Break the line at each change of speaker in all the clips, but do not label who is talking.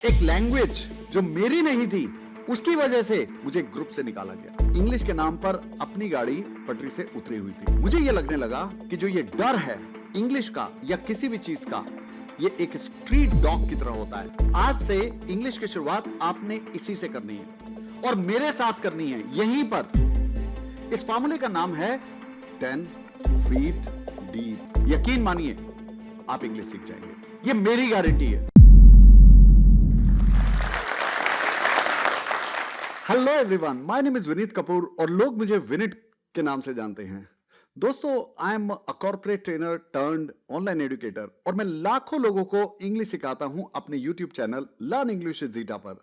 एक लैंग्वेज जो मेरी नहीं थी उसकी वजह से मुझे ग्रुप से निकाला गया। इंग्लिश के नाम पर अपनी गाड़ी पटरी से उतरी हुई थी। मुझे यह लगने लगा कि जो ये डर है इंग्लिश का या किसी भी चीज का, ये एक स्ट्रीट डॉग की तरह होता है। आज से इंग्लिश की शुरुआत आपने इसी से करनी है और मेरे साथ करनी है, यहीं पर। इस फार्मूले का नाम है 10 फीट डीप। यकीन मानिए आप इंग्लिश सीख जाएंगे, ये मेरी गारंटी है। Hello everyone, my name is Vineet Kapoor और लोग मुझे विनीत के नाम से जानते हैं। दोस्तों, I am a corporate trainer turned online educator और मैं लाखों लोगों को इंग्लिश सिखाता हूं अपने YouTube channel learn English with Jeeta पर।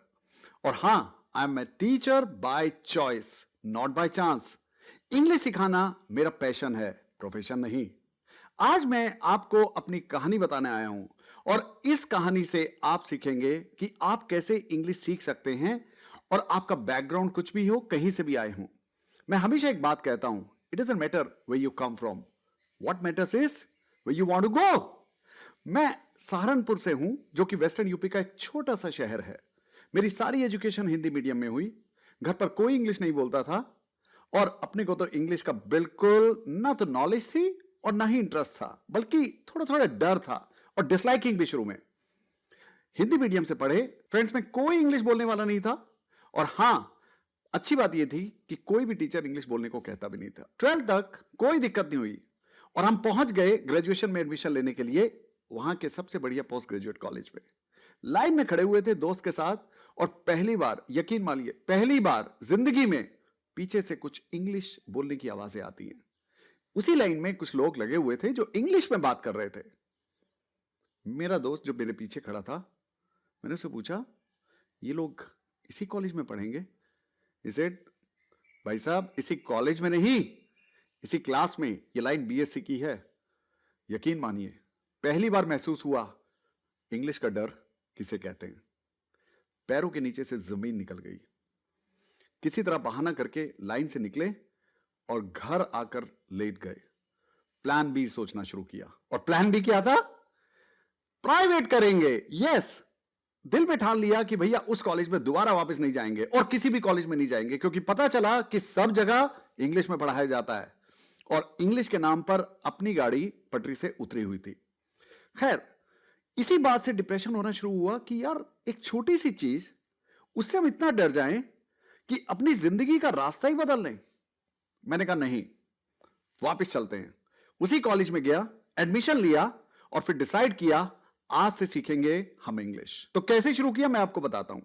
और हां, I am a teacher by choice, not by chance. English सिखाना मेरा पैशन है, प्रोफेशन नहीं। आज मैं आपको अपनी कहानी बताने आया हूं और इस कहानी से आप सीखेंगे कि आप कैसे इंग्लिश सीख सकते हैं और आपका बैकग्राउंड कुछ भी हो, कहीं से भी आए हो। मैं हमेशा एक बात कहता हूं, it doesn't matter where you come from, what matters is where you want to go. मैं सहारनपुर से हूं, जो कि वेस्टर्न यूपी का एक छोटा सा शहर है। मेरी सारी एजुकेशन हिंदी मीडियम में हुई। घर पर कोई इंग्लिश नहीं बोलता था और अपने को तो इंग्लिश का बिल्कुल ना तो नॉलेज थी और ना ही इंटरेस्ट था, बल्कि थोड़ा थोड़ा डर था और डिसलाइकिंग भी शुरू में। हिंदी मीडियम से पढ़े, फ्रेंड्स में कोई इंग्लिश बोलने वाला नहीं था। और हां, अच्छी बात यह थी कि कोई भी टीचर इंग्लिश बोलने को कहता भी नहीं था। 12th तक कोई दिक्कत नहीं हुई और हम पहुंच गए ग्रेजुएशन में एडमिशन लेने के लिए वहां के सबसे बढ़िया पोस्ट ग्रेजुएट कॉलेज में। लाइन में खड़े हुए थे दोस्त के साथ और पहली बार, यकीन मानिए पहली बार जिंदगी में, पीछे से कुछ इंग्लिश बोलने की आवाजें आती हैं। उसी लाइन में कुछ लोग लगे हुए थे जो इंग्लिश में बात कर रहे थे। मेरा दोस्त जो मेरे पीछे खड़ा था, मैंने उससे पूछा, ये लोग इसी कॉलेज में पढ़ेंगे? He said, भाई साहब, इसी कॉलेज में नहीं, इसी क्लास में। ये लाइन बीएससी की है। यकीन मानिए पहली बार महसूस हुआ इंग्लिश का डर किसे कहते हैं। पैरों के नीचे से जमीन निकल गई। किसी तरह बहाना करके लाइन से निकले और घर आकर लेट गए। प्लान बी सोचना शुरू किया और प्लान बी क्या था? प्राइवेट करेंगे। यस, दिल में ठान लिया कि भैया उस कॉलेज में दोबारा वापस नहीं जाएंगे और किसी भी कॉलेज में नहीं जाएंगे, क्योंकि पता चला कि सब जगह इंग्लिश में पढ़ाया जाता है और इंग्लिश के नाम पर अपनी गाड़ी पटरी से उतरी हुई थी। खैर, इसी बात से डिप्रेशन होना शुरू हुआ कि यार एक छोटी सी चीज, उससे हम इतना डर जाएं कि अपनी जिंदगी का रास्ता ही बदल लें। मैंने कहा नहीं, वापस चलते हैं। उसी कॉलेज में गया, एडमिशन लिया और फिर डिसाइड किया आज से सीखेंगे हम इंग्लिश। तो कैसे शुरू किया मैं आपको बताता हूं।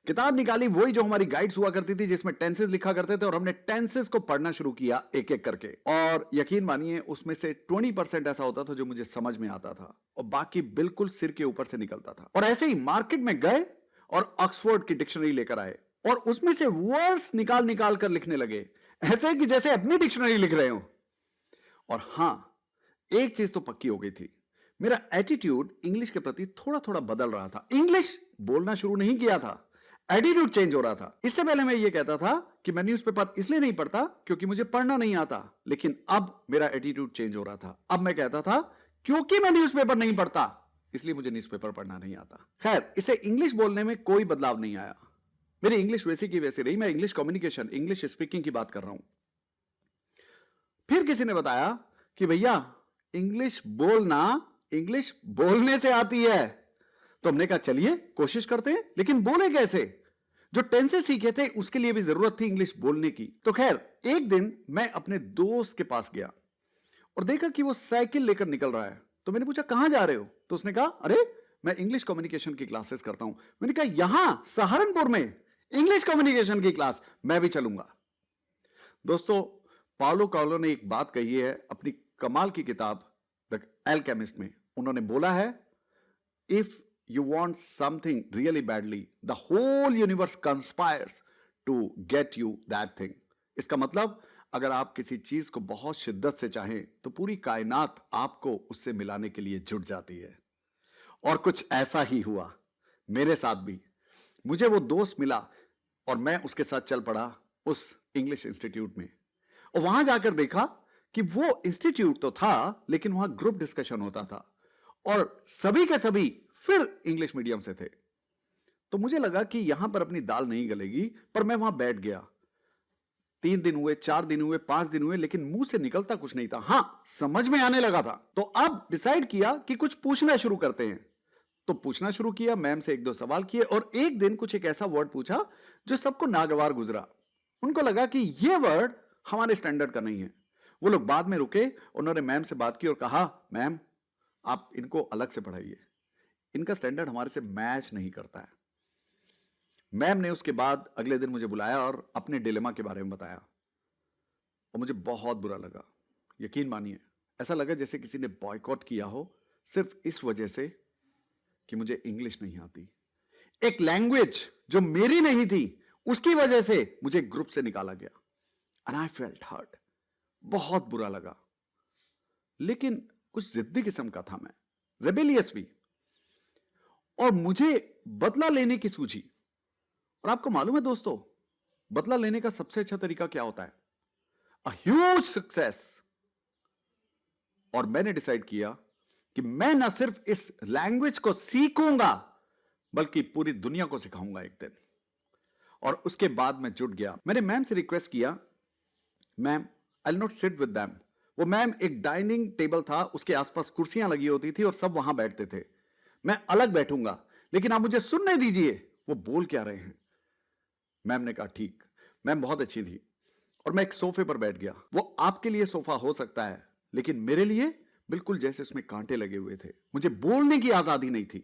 किताब निकाली, वही जो हमारी गाइड्स हुआ करती थी जिसमें टेंसेस लिखा करते थे, और हमने टेंसेस को पढ़ना शुरू किया एक एक करके। और यकीन मानिए उसमें से 20% ऐसा होता था जो मुझे समझ में आता था और बाकी बिल्कुल सिर के ऊपर से निकलता था। और ऐसे ही मार्केट में गए और ऑक्सफोर्ड की डिक्शनरी लेकर आए और उसमें से वर्ड्स निकाल निकाल कर लिखने लगे, ऐसे कि जैसे अपनी डिक्शनरी लिख रहे हो। और हां, एक चीज तो पक्की हो गई थी, मेरा एटीट्यूड इंग्लिश के प्रति थोड़ा थोड़ा बदल रहा था। इंग्लिश बोलना शुरू नहीं किया था, एटीट्यूड चेंज हो रहा था। इससे पहले मैं ये कहता था कि मैं न्यूज़पेपर इसलिए नहीं पढ़ता क्योंकि मुझे पढ़ना नहीं आता, लेकिन अब मेरा एटीट्यूड चेंज हो रहा था। अब मैं कहता था क्योंकि मैं न्यूज़पेपर नहीं पढ़ता इसलिए मुझे न्यूज़पेपर पढ़ना नहीं आता। खैर, इसे इंग्लिश बोलने में कोई बदलाव नहीं आया। मेरी इंग्लिश वैसी की वैसी रही। मैं इंग्लिश कम्युनिकेशन, इंग्लिश स्पीकिंग की बात कर रहा हूं। फिर किसी ने बताया कि भैया इंग्लिश बोलना इंग्लिश बोलने से आती है। तो हमने कहा चलिए कोशिश करते हैं, लेकिन बोले कैसे? जो टेंसेस सीखे थे उसके लिए भी जरूरत थी इंग्लिश बोलने की। तो खैर, एक दिन मैं अपने दोस्त के पास गया और देखा कि वो साइकिल लेकर निकल रहा है। तो मैंने पूछा कहां जा रहे हो? तो उसने कहा अरे मैं इंग्लिश कम्युनिकेशन की क्लासेस करता हूं। मैंने कहा यहां सहारनपुर में इंग्लिश कम्युनिकेशन की क्लास? मैं भी चलूंगा। दोस्तों, पाउलो कोएल्हो ने एक बात कही है अपनी कमाल की किताब द एल्केमिस्ट में। उन्होंने बोला है, if you want something really badly the whole universe conspires to get you that thing. इसका मतलब, अगर आप किसी चीज को बहुत शिद्दत से चाहें तो पूरी कायनात आपको उससे मिलाने के लिए जुट जाती है। और कुछ ऐसा ही हुआ मेरे साथ भी। मुझे वो दोस्त मिला और मैं उसके साथ चल पड़ा उस इंग्लिश इंस्टीट्यूट में। और वहां जाकर देखा कि वो इंस्टीट्यूट तो था, लेकिन वहां ग्रुप डिस्कशन होता था और सभी के सभी फिर इंग्लिश मीडियम से थे। तो मुझे लगा कि यहां पर अपनी दाल नहीं गलेगी, पर मैं वहां बैठ गया। 3 दिन हुए, 4 दिन हुए, 5 दिन हुए, लेकिन मुंह से निकलता कुछ नहीं था। हां, समझ में आने लगा था। तो अब डिसाइड किया कि कुछ पूछना शुरू करते हैं। तो पूछना शुरू किया, मैम से 1-2 सवाल किए और एक दिन कुछ एक ऐसा वर्ड पूछा जो सबको नागवार गुजरा। उनको लगा कि यह वर्ड हमारे स्टैंडर्ड का नहीं है। वो लोग बाद में रुके, उन्होंने मैम से बात की और कहा, मैम आप इनको अलग से पढ़ाइए, इनका स्टैंडर्ड हमारे से मैच नहीं करता है। मैम ने उसके बाद अगले दिन मुझे बुलाया और अपने डिलेमा के बारे में बताया और मुझे बहुत बुरा लगा। यकीन मानिए, ऐसा लगा जैसे किसी ने बॉयकॉट किया हो, सिर्फ इस वजह से कि मुझे इंग्लिश नहीं आती। एक लैंग्वेज जो मेरी नहीं थी, उसकी वजह से मुझे ग्रुप से निकाला गया। एंड आई फेल्ट हर्ट, बहुत बुरा लगा। लेकिन कुछ जिद्दी किस्म का था मैं, रेबेलियस भी, और मुझे बदला लेने की सूझी। और आपको मालूम है दोस्तों, बदला लेने का सबसे अच्छा तरीका क्या होता है? A huge success. और मैंने डिसाइड किया कि मैं ना सिर्फ इस लैंग्वेज को सीखूंगा, बल्कि पूरी दुनिया को सिखाऊंगा एक दिन। और उसके बाद मैं जुट गया। मैंने मैम से रिक्वेस्ट किया, ma'am I will not sit with them. वो मैम, एक डाइनिंग टेबल था, उसके आसपास कुर्सियां लगी होती थी और सब वहां बैठते थे। मैं अलग बैठूंगा, लेकिन आप मुझे सुनने दीजिए वो बोल क्या रहे हैं। मैम ने कहा ठीक। मैम बहुत अच्छी थी और मैं एक सोफे पर बैठ गया। वो आपके लिए सोफा हो सकता है, लेकिन मेरे लिए बिल्कुल जैसे उसमें कांटे लगे हुए थे। मुझे बोलने की आजादी नहीं थी।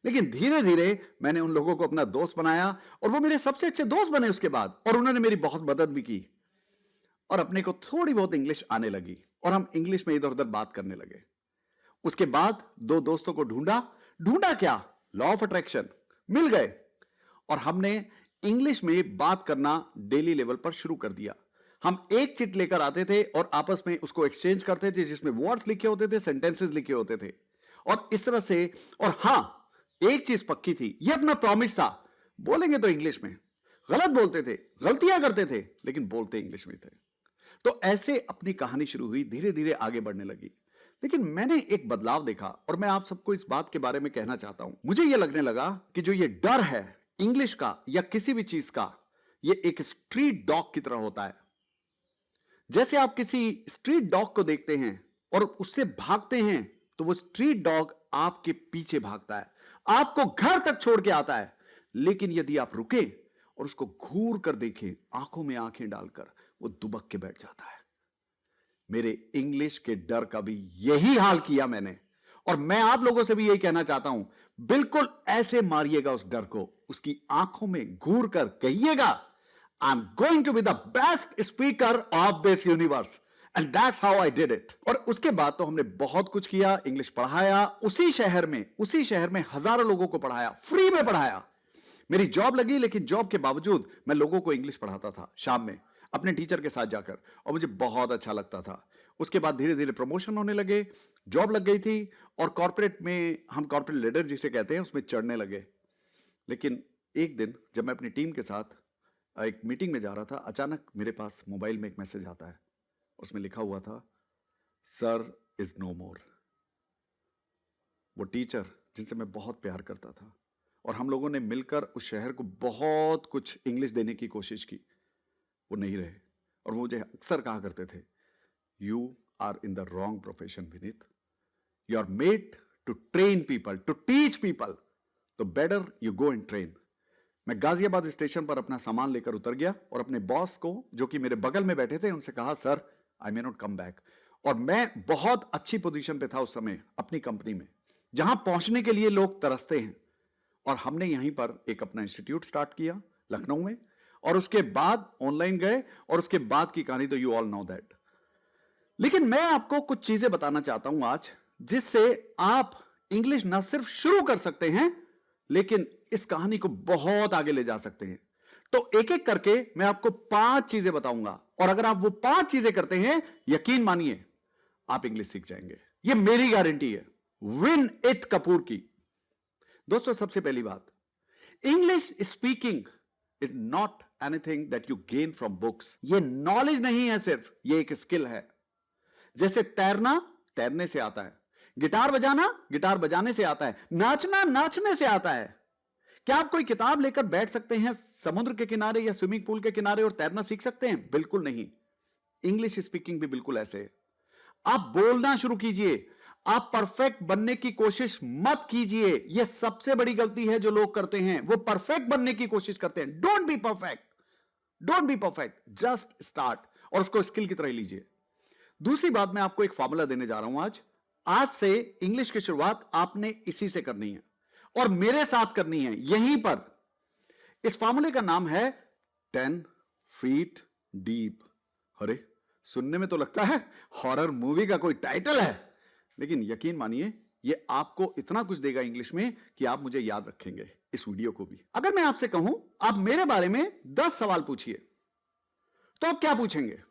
लेकिन धीरे धीरे मैंने उन लोगों को अपना दोस्त बनाया और वो मेरे सबसे अच्छे दोस्त बने उसके बाद, और उन्होंने मेरी बहुत मदद भी की और अपने को थोड़ी बहुत इंग्लिश आने लगी और हम इंग्लिश में इधर उधर बात करने लगे। उसके बाद 2 दोस्तों को ढूंढा। ढूंढा क्या? Law of attraction. मिल गए और हमने इंग्लिश में बात करना डेली लेवल पर शुरू कर दिया। हम एक चिट लेकर आते थे और आपस में उसको एक्सचेंज करते थे, जिसमें वर्ड्स लिखे होते थे, सेंटेंसेस लिखे होते थे, और इस तरह से। और हां, एक चीज पक्की थी, यह अपना प्रॉमिस था, बोलेंगे तो इंग्लिश में। गलत बोलते थे, गलतियां करते थे, लेकिन बोलते इंग्लिश में थे। तो ऐसे अपनी कहानी शुरू हुई, धीरे धीरे आगे बढ़ने लगी। लेकिन मैंने एक बदलाव देखा और मैं आप सबको इस बात के बारे में कहना चाहता हूं। मुझे यह लगने लगा कि जो ये डर है इंग्लिश का या किसी भी चीज का, ये एक स्ट्रीट डॉग की तरह होता है। जैसे आप किसी स्ट्रीट डॉग को देखते हैं और उससे भागते हैं, तो वो स्ट्रीट डॉग आपके पीछे भागता है, आपको घर तक छोड़ के आता है। लेकिन यदि आप रुके और उसको घूर कर देखें, आंखों में आंखें डालकर, वो दुबक के बैठ जाता है। मेरे इंग्लिश के डर का भी यही हाल किया मैंने, और मैं आप लोगों से भी यही कहना चाहता हूं, बिल्कुल ऐसे मारिएगा उस डर को, उसकी आंखों में घूर कर कहिएगा, I am going to be the best speaker of this universe, and that's how I did it. और उसके बाद तो हमने बहुत कुछ किया, इंग्लिश पढ़ाया उसी शहर में हजारों लोगों को पढ़ाया, फ्री में पढ़ाया। मेरी जॉब लगी, लेकिन जॉब के बावजूद मैं लोगों को इंग्लिश पढ़ाता था शाम में अपने टीचर के साथ जाकर, और मुझे बहुत अच्छा लगता था। उसके बाद धीरे धीरे प्रमोशन होने लगे, जॉब लग गई थी, और कॉर्पोरेट में हम कॉर्पोरेट लीडर जिसे कहते हैं उसमें चढ़ने लगे। लेकिन एक दिन जब मैं अपनी टीम के साथ एक मीटिंग में जा रहा था, अचानक मेरे पास मोबाइल में एक मैसेज आता है। उसमें लिखा हुआ था, सर इज नो मोर। वो टीचर जिनसे मैं बहुत प्यार करता था, और हम लोगों ने मिलकर उस शहर को बहुत कुछ इंग्लिश देने की कोशिश की, वो नहीं रहे। और वो मुझे अक्सर कहा करते थे, you are in the wrong profession Vineet, you are made to train people, to teach people, तो better you go and train. मैं गाजियाबाद स्टेशन पर अपना सामान लेकर उतर गया और अपने बॉस को, जो कि मेरे बगल में बैठे थे, उनसे कहा, sir I may not come back. और मैं बहुत अच्छी पोजीशन पे था उस समय अपनी कंपनी में, जहां पहुंचने के लिए लोग तरसते हैं। और हमने यहीं पर एक अपना इंस्टीट्यूट स्टार्ट किया लखनऊ में, और उसके बाद ऑनलाइन गए, और उसके बाद की कहानी तो यू ऑल नो दैट। लेकिन मैं आपको कुछ चीजें बताना चाहता हूं आज, जिससे आप इंग्लिश ना सिर्फ शुरू कर सकते हैं, लेकिन इस कहानी को बहुत आगे ले जा सकते हैं। तो एक एक करके मैं आपको 5 चीजें बताऊंगा, और अगर आप वो 5 चीजें करते हैं, यकीन मानिए आप इंग्लिश सीख जाएंगे। ये मेरी गारंटी है, विन इट कपूर की। दोस्तों, सबसे पहली बात, English speaking is not anything that you gain from books. ये नॉलेज नहीं है सिर्फ, ये एक स्किल है। जैसे तैरना तैरने से आता है, गिटार बजाना गिटार बजाने से आता है, नाचना नाचने से आता है, क्या आप कोई किताब लेकर बैठ सकते हैं समुद्र के किनारे या स्विमिंग पूल के किनारे और तैरना सीख सकते हैं? बिल्कुल नहीं। इंग्लिश स्पीकिंग भी बिल्कुल ऐसे है। आप बोलना शुरू कीजिए। आप परफेक्ट बनने की कोशिश मत कीजिए। यह सबसे बड़ी गलती है जो लोग करते हैं, वो परफेक्ट बनने की कोशिश करते हैं। Don't be perfect, don't be perfect, just start और उसको स्किल की तरह लीजिए। दूसरी बात, मैं आपको एक फॉर्मूला देने जा रहा हूं आज। आज से इंग्लिश की शुरुआत आपने इसी से करनी है और मेरे साथ करनी है यहीं पर। इस फॉर्मूले का नाम है 10 फीट डीप। अरे सुनने में तो लगता है हॉरर मूवी का कोई टाइटल है, लेकिन यकीन मानिए ये आपको इतना कुछ देगा इंग्लिश में कि आप मुझे याद रखेंगे इस वीडियो को भी। अगर मैं आपसे कहूं आप मेरे बारे में 10 सवाल पूछिए, तो आप क्या पूछेंगे?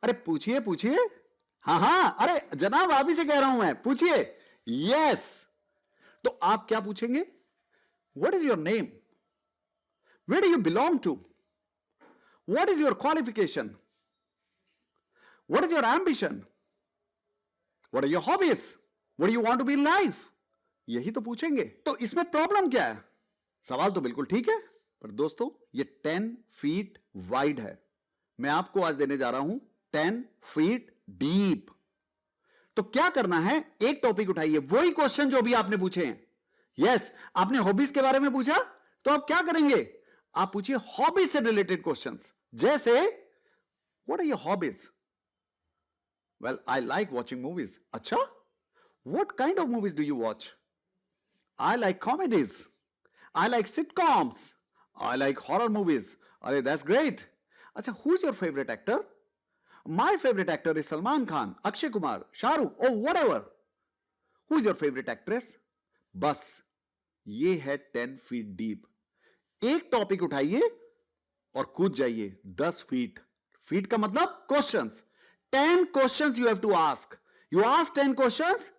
अरे पूछिए पूछिए, हाँ, अरे जनाब आप ही से कह रहा हूं मैं, पूछिए। यस, तो आप क्या पूछेंगे? What is your name? Where do you belong to? What is your qualification? What is your ambition? What are your hobbies? What do you want to be in life? यही तो पूछेंगे। तो इसमें प्रॉब्लम क्या है? सवाल तो बिल्कुल ठीक है, पर दोस्तों ये 10 फीट वाइड है। मैं आपको आज देने जा रहा हूं 10 फीट डीप। तो क्या करना है, एक टॉपिक उठाइए, वही क्वेश्चन जो अभी आपने पूछे हैं। यस, आपने हॉबीज के बारे में पूछा, तो आप क्या करेंगे? आप पूछिए हॉबीज से रिलेटेड क्वेश्चंस, जैसे what are your hobbies? Well, I like watching movies. अच्छा, what kind of movies do you watch? I like comedies, I like sitcoms, I like horror movies. अरे दैट्स ग्रेट। अच्छा, who is your favourite actor? My favorite actor is Salman Khan, Akshay Kumar, Shahrukh, or whatever. Who is your favorite actress? बस ये है 10 feet deep. एक topic उठाइए और कूद जाइए 10 फीट। फीट का मतलब questions. 10 questions you have to ask. You ask 10 questions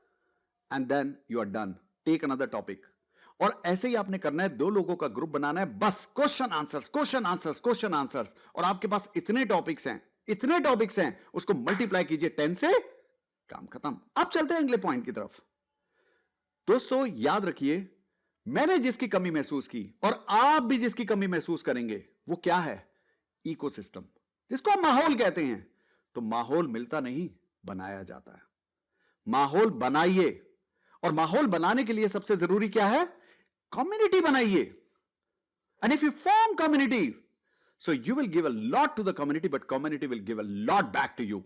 and then you are done. Take another topic. और ऐसे ही आपने करना है, 2 लोगों का ग्रुप बनाना है, बस question answers, question answers, question answers. और आपके पास इतने टॉपिक्स हैं, उसको मल्टीप्लाई कीजिए 10 से, काम खत्म। अब चलते हैं अगले पॉइंट की तरफ। दोस्तों याद रखिए, मैंने जिसकी कमी महसूस की और आप भी जिसकी कमी महसूस करेंगे, वो क्या है? इकोसिस्टम, जिसको हम माहौल कहते हैं। तो माहौल मिलता नहीं, बनाया जाता है। माहौल बनाइए, और माहौल बनाने के लिए सबसे जरूरी क्या है? कम्युनिटी बनाइए। And if you form community, so you will give a lot to the community, but community will give a lot back to you.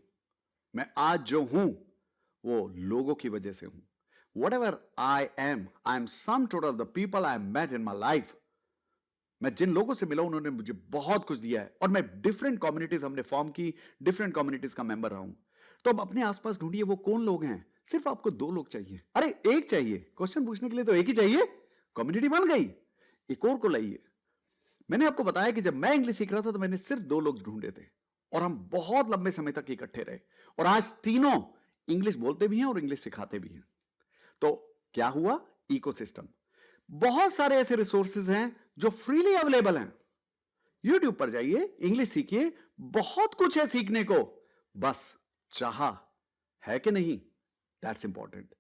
मैं आज जो हूं वो लोगों की वजह से हूं। Whatever I am sum total of the people I have met in my life. मैं जिन लोगों से मिला उन्होंने मुझे बहुत कुछ दिया है, और मैं डिफरेंट कम्युनिटीज हमने फॉर्म की, डिफरेंट कम्युनिटीज का मेंबर रहा हूं। तो अब अपने आसपास ढूंढिए वो कौन लोग हैं। सिर्फ आपको 2 लोग चाहिए। अरे एक चाहिए, क्वेश्चन पूछने के लिए तो एक ही चाहिए। कम्युनिटी बन गई, एक और को लाइए। मैंने आपको बताया कि जब मैं इंग्लिश सीख रहा था तो मैंने सिर्फ 2 लोग ढूंढे थे, और हम बहुत लंबे समय तक इकट्ठे रहे, और आज तीनों इंग्लिश बोलते भी हैं और इंग्लिश सिखाते भी हैं। तो क्या हुआ? इकोसिस्टम। बहुत सारे ऐसे रिसोर्सेज हैं जो फ्रीली अवेलेबल हैं। यूट्यूब पर जाइए, इंग्लिश सीखिए, बहुत कुछ है सीखने को, बस चाहा है कि नहीं, दैट्स इंपॉर्टेंट।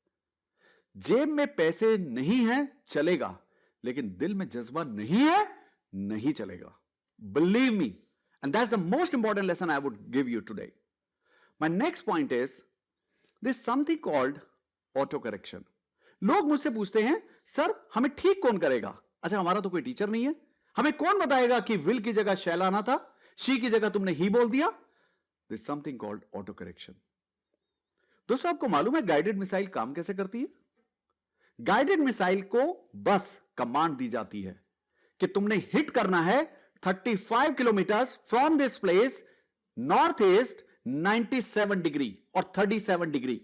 जेब में पैसे नहीं है चलेगा, लेकिन दिल में जज्बा नहीं है, नहीं चलेगा। Believe me, and that's the most important lesson I would give you today. My next point is there's something called auto correction. लोग मुझसे पूछते हैं, सर हमें ठीक कौन करेगा? अच्छा, हमारा तो कोई टीचर नहीं है, हमें कौन बताएगा कि विल की जगह शैल आना था, शी की जगह तुमने ही बोल दिया? There's something called auto correction. दोस्तों आपको मालूम है गाइडेड मिसाइल काम कैसे करती है? गाइडेड मिसाइल को बस कमांड दी जाती है कि तुमने हिट करना है 35 kilometre from this place north east 97 degree और 37 डिग्री,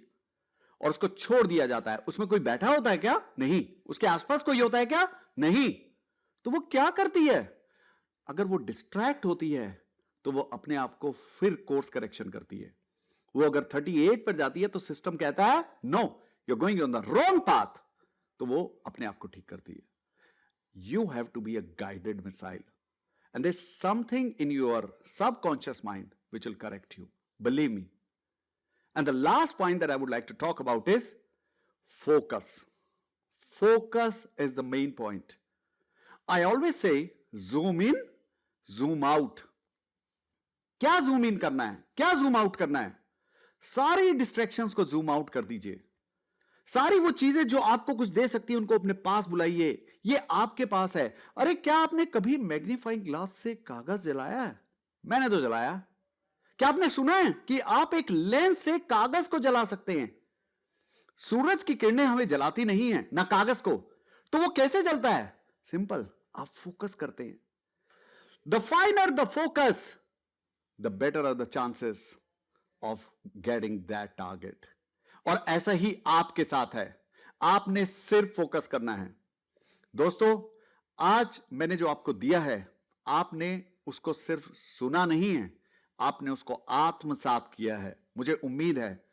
और उसको छोड़ दिया जाता है। उसमें कोई बैठा होता है क्या? नहीं। उसके आसपास कोई होता है क्या? नहीं। तो वो क्या करती है? अगर वो डिस्ट्रैक्ट होती है तो वो अपने आप को फिर कोर्स करेक्शन करती है। वो अगर 38 पर जाती है तो सिस्टम कहता है no, you are going on the wrong path, तो वो अपने आप को ठीक करती है। You have to be a guided missile, and there's something in your subconscious mind which will correct you, believe me. And the last point that I would like to talk about is focus. Focus is the main point. I always say zoom in, zoom out. क्या zoom in करना है, क्या zoom out करना है? सारी distractions को zoom out कर दीजिए। सारी वो चीजें जो आपको कुछ दे सकती है उनको अपने पास बुलाइए। ये आपके पास है। अरे क्या आपने कभी मैग्नीफाइंग ग्लास से कागज जलाया है? मैंने तो जलाया। क्या आपने सुना है कि आप एक लेंस से कागज को जला सकते हैं? सूरज की किरणें हमें जलाती नहीं है, ना कागज को। तो वो कैसे जलता है? सिंपल, आप फोकस करते हैं। The finer the focus, the better are the chances of getting that target. और ऐसा ही आपके साथ है, आपने सिर्फ फोकस करना है। दोस्तों, आज मैंने जो आपको दिया है, आपने उसको सिर्फ सुना नहीं है, आपने उसको आत्मसात किया है। मुझे उम्मीद है,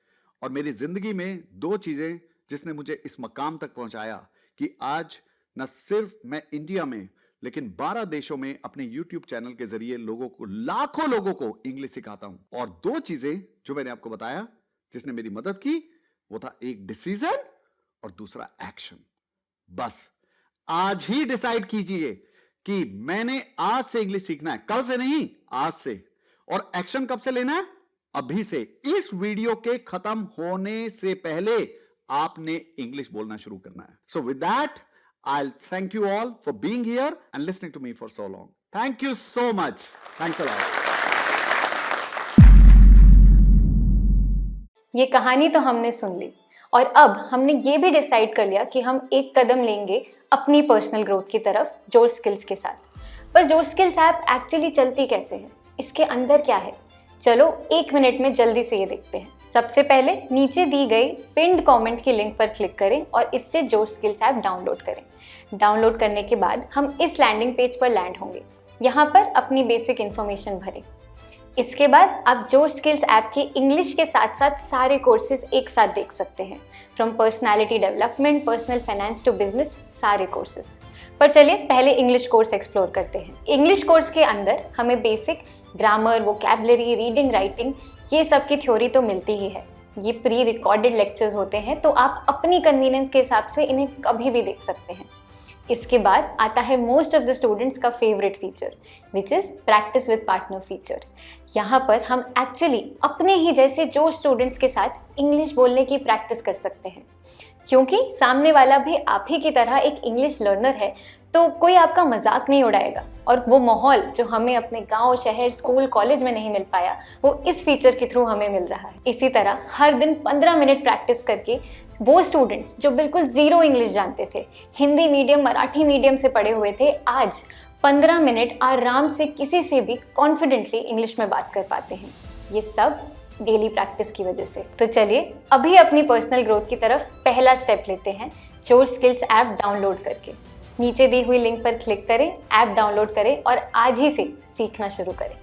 और मेरी जिंदगी में दो चीजें जिसने मुझे इस मकाम तक पहुंचाया कि आज न सिर्फ मैं इंडिया में लेकिन 12 देशों में अपने YouTube चैनल के जरिए लोगों को, लाखों लोगों को इंग्लिश सिखाता हूं। और दो चीजें जो मैंने आपको बताया जिसने मेरी मदद की, वो था एक डिसीजन और दूसरा एक्शन। बस आज ही डिसाइड कीजिए कि मैंने आज से इंग्लिश सीखना है, कल से नहीं, आज से। और एक्शन कब से लेना है? अभी से। इस वीडियो के खत्म होने से पहले आपने इंग्लिश बोलना शुरू करना है। So with that, I'll thank you all for being here and listening to me for so long. Thank you so much. Thanks a lot.
ये कहानी तो हमने सुन ली और अब हमने ये भी डिसाइड कर लिया कि हम एक कदम लेंगे अपनी पर्सनल ग्रोथ की तरफ जोश स्किल्स के साथ। पर जोश स्किल्स ऐप एक्चुअली चलती कैसे है, इसके अंदर क्या है, चलो 1 मिनट में जल्दी से ये देखते हैं। सबसे पहले नीचे दी गई पिन्ड कमेंट की लिंक पर क्लिक करें और इससे जोश स्किल्स ऐप डाउनलोड करें। डाउनलोड करने के बाद हम इस लैंडिंग पेज पर लैंड होंगे। यहाँ पर अपनी बेसिक इन्फॉर्मेशन भरें। इसके बाद आप जोश स्किल्स ऐप के इंग्लिश के साथ साथ सारे कोर्सेज एक साथ देख सकते हैं, from personality development, personal finance to business, सारे कोर्सेज। पर चलिए पहले इंग्लिश कोर्स एक्सप्लोर करते हैं। इंग्लिश कोर्स के अंदर हमें basic grammar, vocabulary, reading, writing, ये सब की थ्योरी तो मिलती ही है। ये प्री रिकॉर्डेड लेक्चर्स होते हैं, तो आप अपनी कन्वीनियंस के हिसाब से इन्हें कभी भी देख सकते हैं। इसके बाद आता है मोस्ट ऑफ द स्टूडेंट्स का favourite feature, which is practice with partner feature. यहाँ पर हम एक्चुअली अपने ही जैसे जो स्टूडेंट्स के साथ इंग्लिश बोलने की प्रैक्टिस कर सकते हैं, क्योंकि सामने वाला भी आप ही की तरह एक इंग्लिश लर्नर है, तो कोई आपका मजाक नहीं उड़ाएगा। और वो माहौल जो हमें अपने गांव, शहर, स्कूल, कॉलेज में नहीं मिल पाया, वो इस फीचर के थ्रू हमें मिल रहा है। इसी तरह हर दिन 15 मिनट प्रैक्टिस करके वो स्टूडेंट्स जो बिल्कुल ज़ीरो इंग्लिश जानते थे, हिंदी मीडियम, मराठी मीडियम से पढ़े हुए थे, आज 15 मिनट आराम से किसी से भी कॉन्फिडेंटली इंग्लिश में बात कर पाते हैं। ये सब डेली प्रैक्टिस की वजह से। तो चलिए अभी अपनी पर्सनल ग्रोथ की तरफ पहला स्टेप लेते हैं, जोश स्किल्स ऐप डाउनलोड करके। नीचे दी हुई लिंक पर क्लिक करें, ऐप डाउनलोड करें और आज ही से सीखना शुरू करें।